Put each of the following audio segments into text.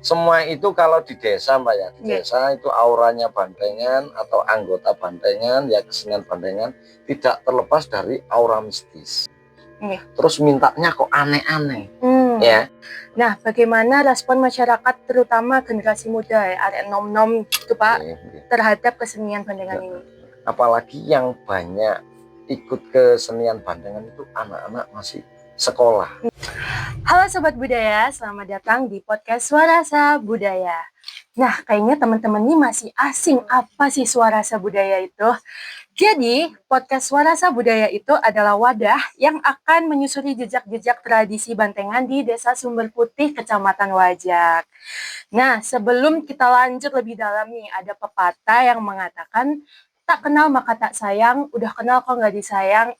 Semua itu kalau di desa Mbak ya, di Nggih. desa itu auranya Bantengan atau anggota Bantengan ya, kesenian Bantengan tidak terlepas dari aura mistis. Nggih. Terus mintanya kok aneh-aneh ya. Nah, bagaimana respon masyarakat terutama generasi muda ya, arek nom-nom gitu Pak, terhadap kesenian Bandengan ini? Apalagi yang banyak ikut kesenian Bandengan itu anak-anak masih sekolah. Halo Sobat Budaya, selamat datang di podcast Suarasa Budaya. Nah, kayaknya teman-teman ini masih asing apa sih Suarasa Budaya itu? Jadi, podcast Suarasa Budaya itu adalah wadah yang akan menyusuri jejak-jejak tradisi Bantengan di Desa Sumber Putih, Kecamatan Wajak. Nah, sebelum kita lanjut lebih dalam nih, ada pepatah yang mengatakan, tak kenal maka tak sayang, udah kenal kok nggak disayang.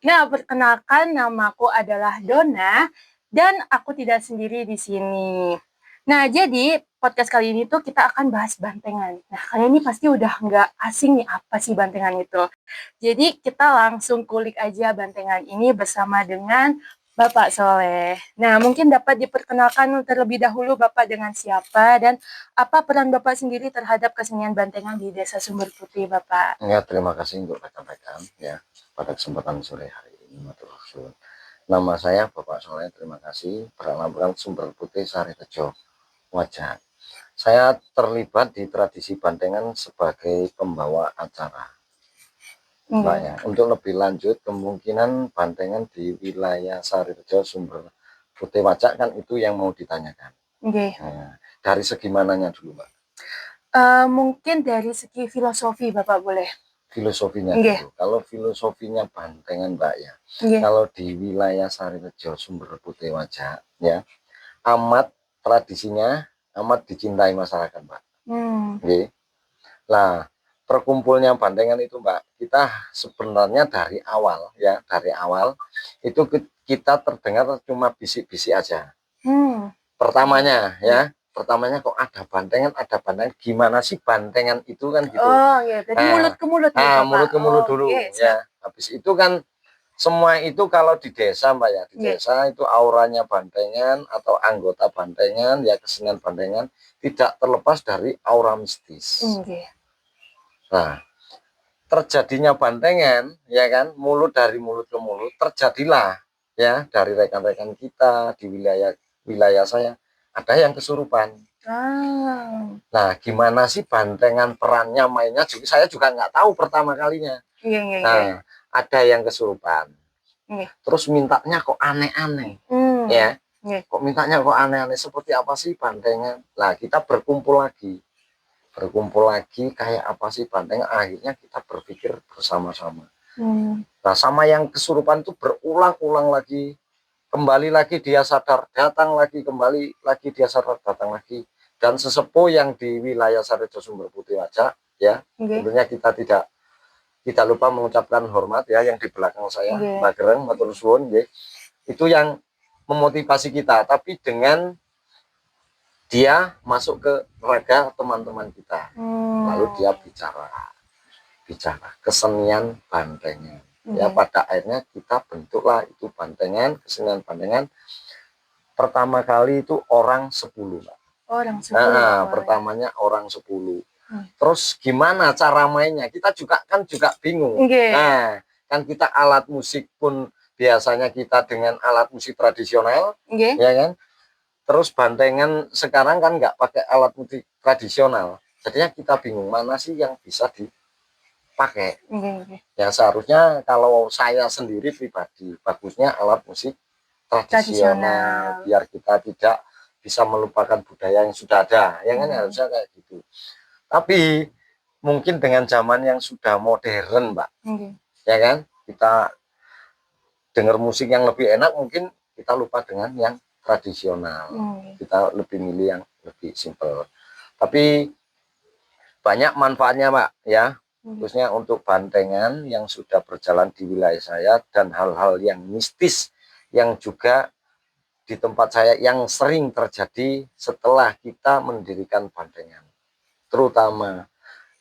Nah, perkenalkan namaku adalah Donna, dan aku tidak sendiri di sini. Nah, jadi podcast kali ini tuh kita akan bahas Bantengan. Nah, kalian ini pasti udah nggak asing nih apa sih Bantengan itu. Jadi kita langsung kulik aja Bantengan ini bersama dengan Bapak Soleh. Nah, mungkin dapat diperkenalkan terlebih dahulu Bapak dengan siapa dan apa peran Bapak sendiri terhadap kesenian Bantengan di Desa Sumber Putih, Bapak? Ya, terima kasih untuk rekan-rekan ya pada kesempatan sore hari ini. Nama saya Bapak Soleh, terima kasih, beralamat Sumber Putih, Sarirejo, Wajak. Saya terlibat di tradisi Bantengan sebagai pembawa acara. Mbak ya, untuk lebih lanjut kemungkinan Bantengan di wilayah Sarirejo, Sumber Putih, Wajak kan itu yang mau ditanyakan. Nah, dari segi mananya dulu Mbak? Mungkin dari segi filosofi Bapak boleh. Filosofinya dulu. Kalau filosofinya Bantengan Mbak ya, kalau di wilayah Sarirejo, Sumber Putih, Wajak ya, amat tradisinya amat dicintai masyarakat Mbak. Oke. Nah, perkumpulnya Bantengan itu Mbak, kita sebenarnya dari awal ya, dari awal itu kita terdengar cuma bisik-bisik aja. Pertamanya ya, pertamanya kok ada Bantengan, gimana sih Bantengan itu kan gitu. Oh iya, jadi mulut ke mulut nih Bapak. Mulut ke mulut dulu ya. Habis itu kan semua itu kalau di desa Mbak ya, di desa itu auranya Bantengan atau anggota Bantengan ya, kesenian Bantengan tidak terlepas dari aura mistis. Nah, terjadinya Bantengan ya kan, mulut ke mulut terjadilah ya, dari rekan-rekan kita di wilayah saya ada yang kesurupan. Nah, gimana sih Bantengan perannya, mainnya juga saya juga nggak tahu pertama kalinya. Nah, ada yang kesurupan. Terus mintanya kok aneh-aneh. Ya. Kok mintanya kok aneh-aneh, seperti apa sih Bantengan? Nah, kita berkumpul lagi kayak apa sih Bantengan, akhirnya kita berpikir bersama-sama. Nah, sama yang kesurupan itu berulang-ulang lagi, kembali lagi dia sadar, datang lagi, kembali lagi dia sadar, datang lagi. Dan sesepuh yang di wilayah Sarirejo, Sumber Putih, Wajak ya, tentunya kita tidak lupa mengucapkan hormat ya, yang di belakang saya Mbak Gereng, matur suwun, itu yang memotivasi kita, tapi dengan dia masuk ke raga teman-teman kita, lalu dia bicara kesenian Bantengan ya, pada akhirnya kita bentuklah itu Bantengan, kesenian Bantengan. Pertama kali itu orang 10 Mbak. Pertamanya orang 10. Terus gimana cara mainnya, kita juga bingung. Nah, kan kita alat musik pun biasanya kita dengan alat musik tradisional ya kan. Terus Bantengan sekarang kan nggak pakai alat musik tradisional, jadinya kita bingung mana sih yang bisa dipakai. Ya seharusnya kalau saya sendiri pribadi, bagusnya alat musik tradisional biar kita tidak bisa melupakan budaya yang sudah ada, ya kan, harusnya kayak gitu. Tapi mungkin dengan zaman yang sudah modern Mbak, ya kan, kita dengar musik yang lebih enak, mungkin kita lupa dengan yang tradisional. Kita lebih milih yang lebih simple. Tapi banyak manfaatnya Mbak ya, khususnya untuk Bantengan yang sudah berjalan di wilayah saya, dan hal-hal yang mistis yang juga di tempat saya yang sering terjadi setelah kita mendirikan Bantengan. Terutama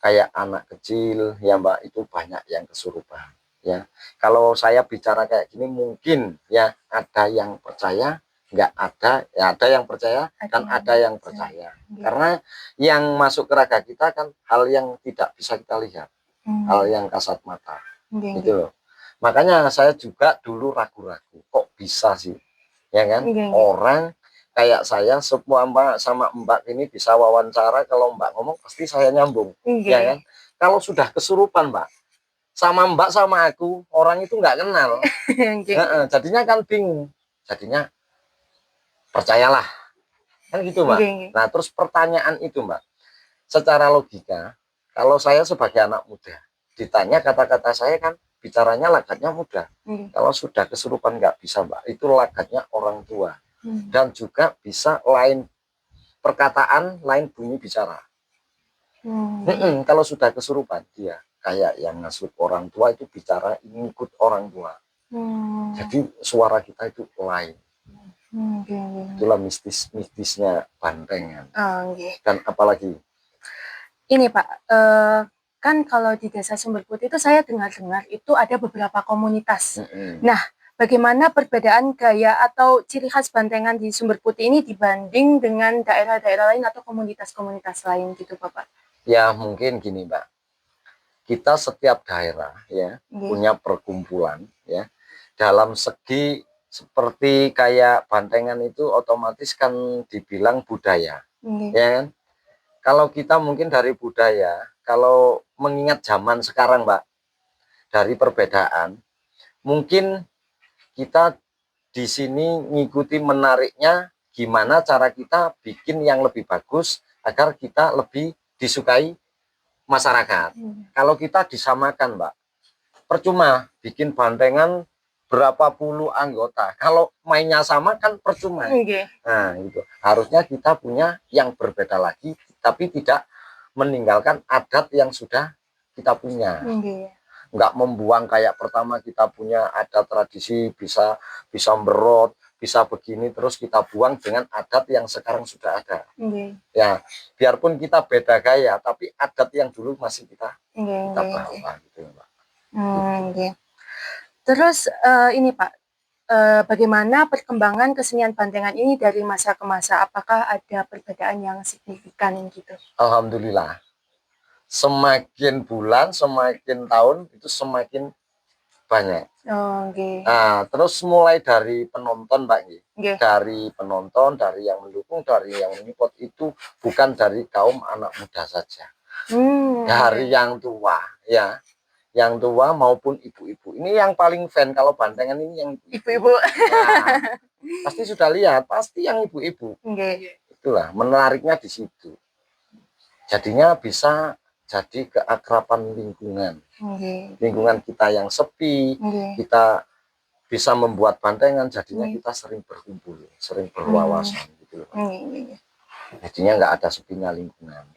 kayak anak kecil ya Mbak, itu banyak yang kesurupan ya. Kalau saya bicara kayak gini mungkin ya ada yang percaya, nggak ada, ya ada yang percaya dan ada yang percaya. Karena yang masuk ke raga kita kan hal yang tidak bisa kita lihat, hal yang kasat mata, gitu loh. Makanya saya juga dulu ragu-ragu, kok bisa sih, ya kan? Orang kayak saya, semua Mbak sama Mbak ini bisa wawancara, kalau Mbak ngomong pasti saya nyambung, ya kan? Kalau sudah kesurupan Mbak, sama Mbak sama aku, orang itu nggak kenal, jadinya kan bingung, jadinya percayalah, kan gitu Mbak. Nah terus pertanyaan itu Mbak, secara logika, kalau saya sebagai anak muda, ditanya kata-kata saya kan bicaranya lagatnya muda. Kalau sudah kesurupan nggak bisa Mbak, itu lagatnya orang tua. Dan juga bisa lain perkataan, lain bunyi bicara. Kalau sudah kesurupan, dia kayak yang ngasuh orang tua itu bicara ngikut orang tua. Jadi suara kita itu lain. Itulah mistisnya bantengan. Dan apalagi ini Pak, kan kalau di Desa Sumber Putih itu saya dengar-dengar itu ada beberapa komunitas. Nah, bagaimana perbedaan gaya atau ciri khas bantengan di Sumber Putih ini dibanding dengan daerah-daerah lain atau komunitas-komunitas lain gitu Bapak? Ya mungkin gini Mbak, kita setiap daerah ya punya perkumpulan ya. Dalam segi seperti kayak bantengan itu otomatis kan dibilang budaya, ya kan? Kalau kita mungkin dari budaya, kalau mengingat zaman sekarang Mbak, dari perbedaan, mungkin kita di sini ngikuti menariknya gimana cara kita bikin yang lebih bagus agar kita lebih disukai masyarakat. Kalau kita disamakan Mbak, percuma bikin bantengan berapa puluh anggota, kalau mainnya sama kan percuma. Nah gitu, harusnya kita punya yang berbeda lagi, tapi tidak meninggalkan adat yang sudah kita punya. Nggak membuang kayak pertama kita punya adat tradisi, bisa berot, bisa begini, terus kita buang dengan adat yang sekarang sudah ada. Ya biarpun kita beda gaya, tapi adat yang dulu masih kita bawa gitu Mbak. Terus ini Pak, bagaimana perkembangan kesenian bantengan ini dari masa ke masa? Apakah ada perbedaan yang signifikan gitu? Alhamdulillah, semakin bulan, semakin tahun itu semakin banyak. Nah, terus mulai dari penonton Mbak, dari penonton, dari yang mendukung, dari yang menyupport, itu bukan dari kaum anak muda saja, dari yang tua ya. Yang tua maupun ibu-ibu. Ini yang paling fan kalau bantengan ini yang ibu-ibu. Nah, pasti sudah lihat, pasti yang ibu-ibu. Itulah menariknya di situ. Jadinya bisa jadi keakraban lingkungan. Lingkungan kita yang sepi, kita bisa membuat bantengan, jadinya kita sering berkumpul, sering berwawasan gitu loh. Jadinya nggak ada sepinya lingkungan.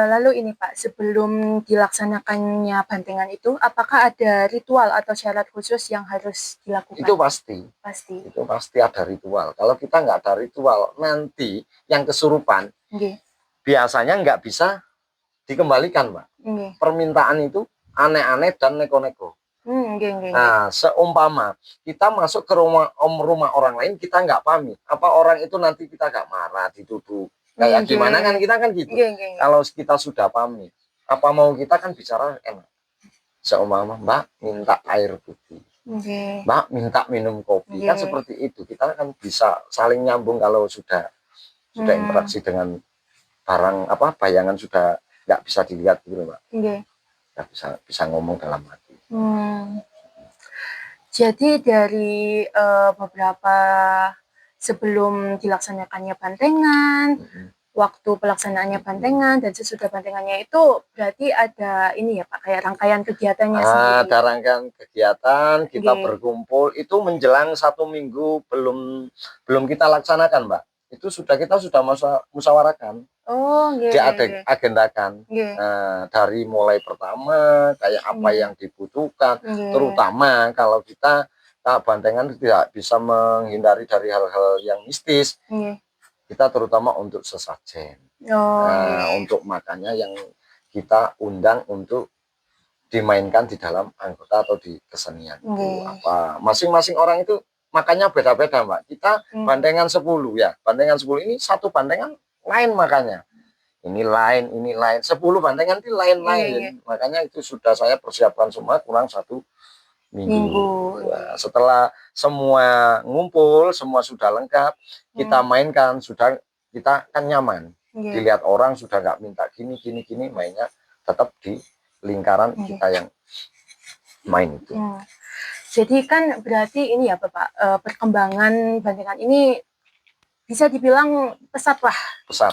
Lalu ini Pak, sebelum dilaksanakannya bantengan itu, apakah ada ritual atau syarat khusus yang harus dilakukan? Itu pasti. Itu pasti ada ritual. Kalau kita nggak ada ritual, nanti yang kesurupan biasanya nggak bisa dikembalikan, Pak. Permintaan itu aneh-aneh dan neko-neko. Nah, seumpama kita masuk ke rumah orang lain, kita nggak pamit. Apa orang itu nanti kita nggak marah, dituduh. Kayak gimana kan kita kan gitu. Kalau kita sudah pamit, apa mau kita kan bicara enak. Seumpama Mbak minta air putih, Mbak minta minum kopi, kan seperti itu. Kita kan bisa saling nyambung kalau sudah interaksi dengan barang bayangan sudah nggak bisa dilihat gitu Mbak. Nggak bisa ngomong dalam hati. Jadi dari beberapa sebelum dilaksanakannya bantengan, waktu pelaksanaannya bantengan, dan sesudah bantengannya itu berarti ada ini ya Pak, kayak rangkaian kegiatannya sendiri. Ada rangkaian kegiatan, kita berkumpul, itu menjelang 1 minggu belum kita laksanakan Mbak. Itu kita sudah musyawarahkan. Diagendakan. Nah, dari mulai pertama kayak apa yang dibutuhkan, terutama kalau kita bantengan tidak bisa menghindari dari hal-hal yang mistis. Kita terutama untuk sesajen. Untuk makannya yang kita undang untuk dimainkan di dalam anggota atau di kesenian. Masing-masing orang itu makanya beda-beda Mbak. Kita bandengan 10 ya, bandengan 10 ini satu bandengan lain makanya. Ini lain, 10 bandengan itu lain-lain. Makanya itu sudah saya persiapkan semua kurang 1 minggu. Ya, setelah semua ngumpul, semua sudah lengkap, kita mainkan, sudah kita kan nyaman. Dilihat orang sudah nggak minta gini, mainnya tetap di lingkaran kita yang main itu. Jadi kan berarti ini ya Bapak, perkembangan bandengan ini bisa dibilang pesat lah. Pesat.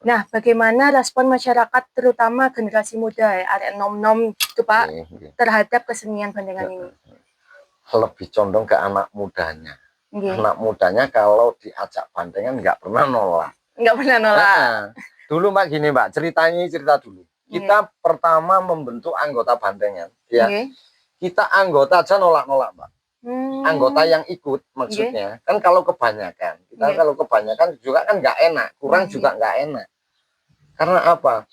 Nah, bagaimana respon masyarakat terutama generasi muda ya, arek nom-nom itu Pak terhadap kesenian bandengan ini? Lebih condong ke anak mudanya. Anak mudanya kalau diajak bandengan nggak pernah nolak. Nggak pernah nolak. Dulu Mbak gini Mbak, cerita dulu. Kita pertama membentuk anggota bandengan, ya. Kita anggota aja nolak-nolak Mbak. Anggota yang ikut maksudnya kan kalau kebanyakan juga kan nggak enak, kurang juga nggak enak. Karena apa?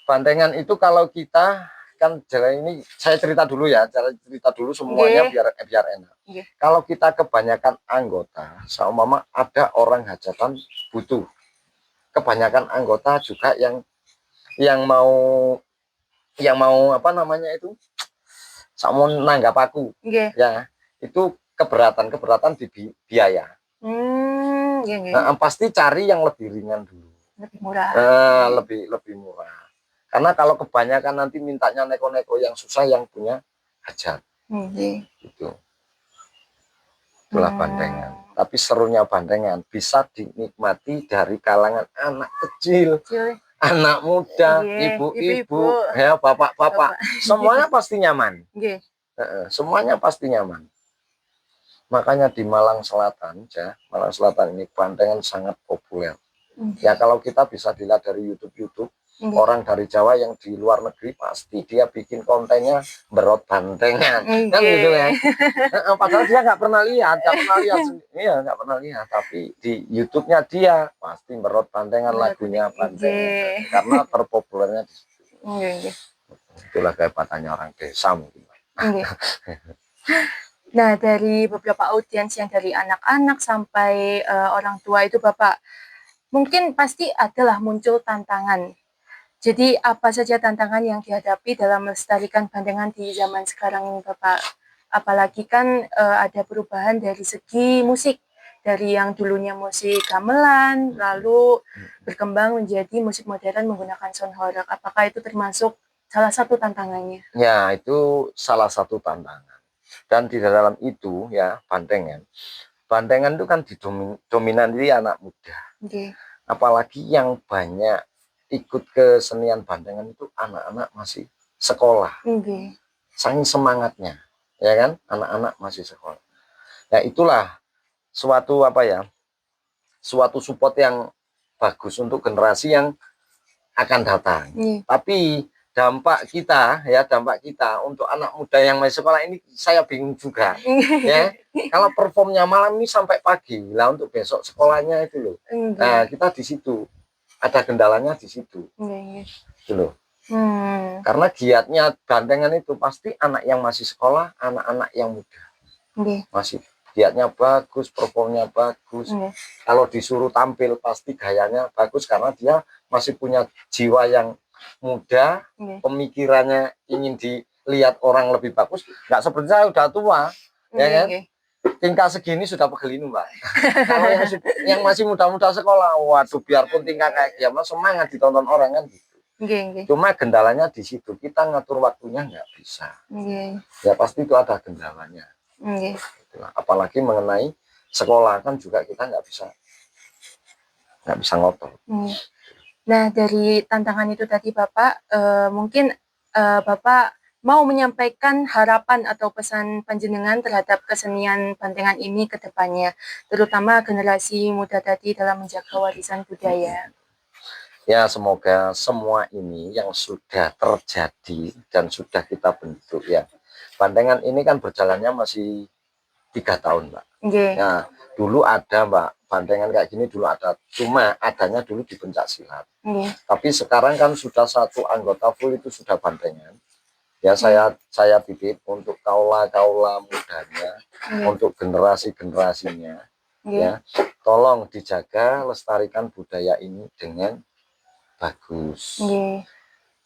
Bandengan itu kalau kita kan ini saya cerita dulu ya, semuanya biar enak. Kalau kita kebanyakan anggota, seumpama ada orang hajatan butuh, kebanyakan anggota juga yang mau apa namanya itu, mau nanggap aku, ya itu keberatan di biaya. Pasti cari yang lebih ringan dulu, lebih murah. Lebih murah. Karena kalau kebanyakan nanti mintanya neko-neko yang susah, yang punya hajat. Gitu. Itulah bandengan. Tapi serunya bandengan bisa dinikmati dari kalangan anak kecil, anak muda, ibu-ibu, ya bapak-bapak, semuanya pasti nyaman. Semuanya pasti nyaman. Makanya di Malang Selatan ini bandengan sangat populer. Ya kalau kita bisa dilihat dari YouTube, orang dari Jawa yang di luar negeri pasti dia bikin kontennya berot bandengan, kan gitu ya. Padahal dia nggak pernah lihat, nggak pernah lihat. Tapi di YouTube-nya dia pasti berot bandengan, lagunya bandengan, karena terpopulernya di situ. Itulah kehebatannya orang desa mungkin. Nah, dari beberapa audiens yang dari anak-anak sampai orang tua itu Bapak, mungkin pasti adalah muncul tantangan. Jadi apa saja tantangan yang dihadapi dalam melestarikan bandengan di zaman sekarang ini Bapak? Apalagi kan ada perubahan dari segi musik. Dari yang dulunya musik gamelan, lalu berkembang menjadi musik modern menggunakan sound horeg. Apakah itu termasuk salah satu tantangannya? Ya, itu salah satu tantangan. Dan di dalam itu ya bandengan itu kan dominan di anak muda. Apalagi yang banyak ikut kesenian bandengan itu anak-anak masih sekolah. Saking semangatnya, ya kan, anak-anak masih sekolah. Ya itulah suatu support yang bagus untuk generasi yang akan datang. Tapi dampak kita untuk anak muda yang masih sekolah ini saya bingung juga. Ya, kalau performnya malam ini sampai pagi lah, untuk besok sekolahnya itu loh. Nah, kita di situ ada kendalanya di situ. Gitu loh. Karena giatnya bandengan itu pasti anak yang masih sekolah, anak-anak yang muda. Masih giatnya bagus, performnya bagus. Kalau disuruh tampil pasti gayanya bagus karena dia masih punya jiwa yang muda, pemikirannya ingin dilihat orang lebih bagus. Nggak seperti saya udah tua, ya kan? Tingkah segini sudah pegel ini Mbak. Kalau yang masih muda-muda sekolah, waduh, biarpun tingkah kayak dia semangat ditonton orang kan gitu. Cuma kendalanya di situ, kita ngatur waktunya nggak bisa. Ya pasti itu ada kendalanya. Apalagi mengenai sekolah kan juga kita nggak bisa ngotot. Nah, dari tantangan itu tadi Bapak, mungkin Bapak mau menyampaikan harapan atau pesan panjenengan terhadap kesenian bandengan ini ke depannya, terutama generasi muda tadi dalam menjaga warisan budaya. Ya, semoga semua ini yang sudah terjadi dan sudah kita bentuk ya. Bandengan ini kan berjalannya masih 3 tahun, Mbak. Nah, dulu ada Mbak, bandengan kayak gini dulu ada, cuma adanya dulu di pencak silat. Tapi sekarang kan sudah satu anggota full itu sudah bandengan. Ya saya titip untuk kaula mudanya, untuk generasinya, ya tolong dijaga, lestarikan budaya ini dengan bagus.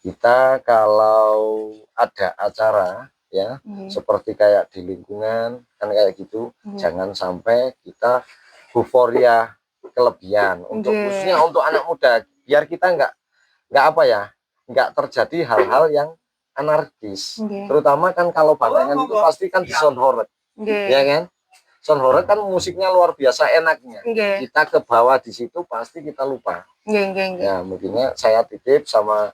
Kita kalau ada acara ya seperti kayak di lingkungan kan kayak gitu, jangan sampai kita euforia kelebihan untuk khususnya untuk anak muda, biar kita nggak apa ya, nggak terjadi hal-hal yang anarkis. Terutama kan kalau bantengan itu pasti kan di sound horeg, ya kan? Sound horeg kan musiknya luar biasa enaknya. Kita ke bawah di situ pasti kita lupa. Ya mungkinnya saya titip sama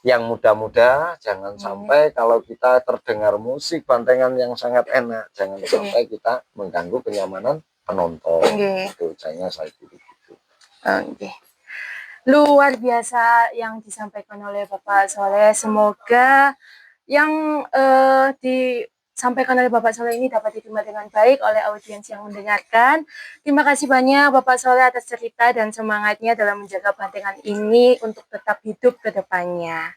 yang muda-muda, jangan sampai kalau kita terdengar musik bantengan yang sangat enak, jangan sampai kita mengganggu kenyamanan penonton. Itu saya titip itu. Luar biasa yang disampaikan oleh Bapak Soleh. Semoga yang disampaikan oleh Bapak Soleh ini dapat diterima dengan baik oleh audiens yang mendengarkan. Terima kasih banyak Bapak Soleh atas cerita dan semangatnya dalam menjaga bantengan ini untuk tetap hidup ke depannya.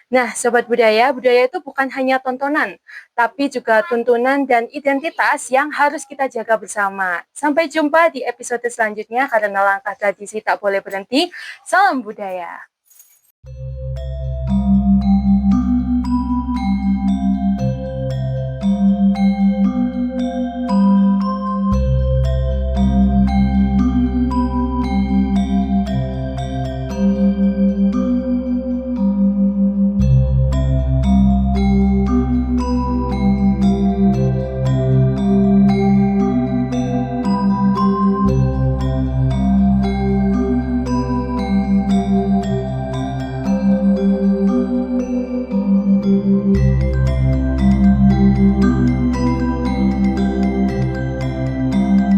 Nah, Sobat Budaya, budaya itu bukan hanya tontonan, tapi juga tuntunan dan identitas yang harus kita jaga bersama. Sampai jumpa di episode selanjutnya, karena langkah tradisi tak boleh berhenti. Salam budaya.